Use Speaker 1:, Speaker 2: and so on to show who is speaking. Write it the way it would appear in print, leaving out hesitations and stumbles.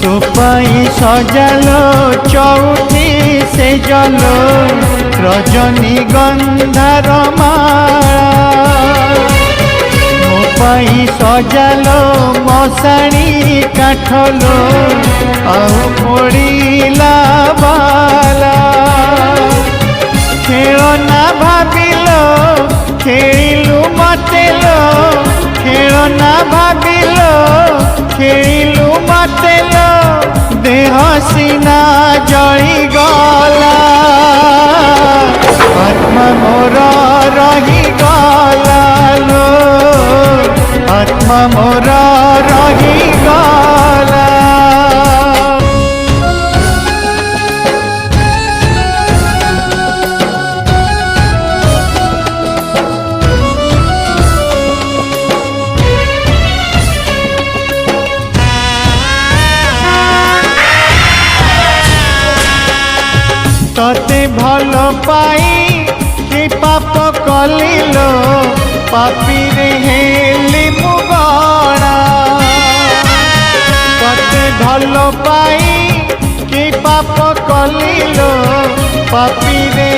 Speaker 1: तो पाई सजालो चौथी से जलो रजनी गंधार माला मो पाई सजालो मशाणी काठलो आउ पड़ीला बाला खेलना भाविलो खेलु मतेलो खेलना भाविलो खेलु मतेलो देह सीना जली गला आत्मा मोर रही गला लो आत्मा मोर रही गला। तते भल पाई कि पाप कलिलो पापी रे हेली मुगणा तते भल पाई कि पाप कलिलो पापी रे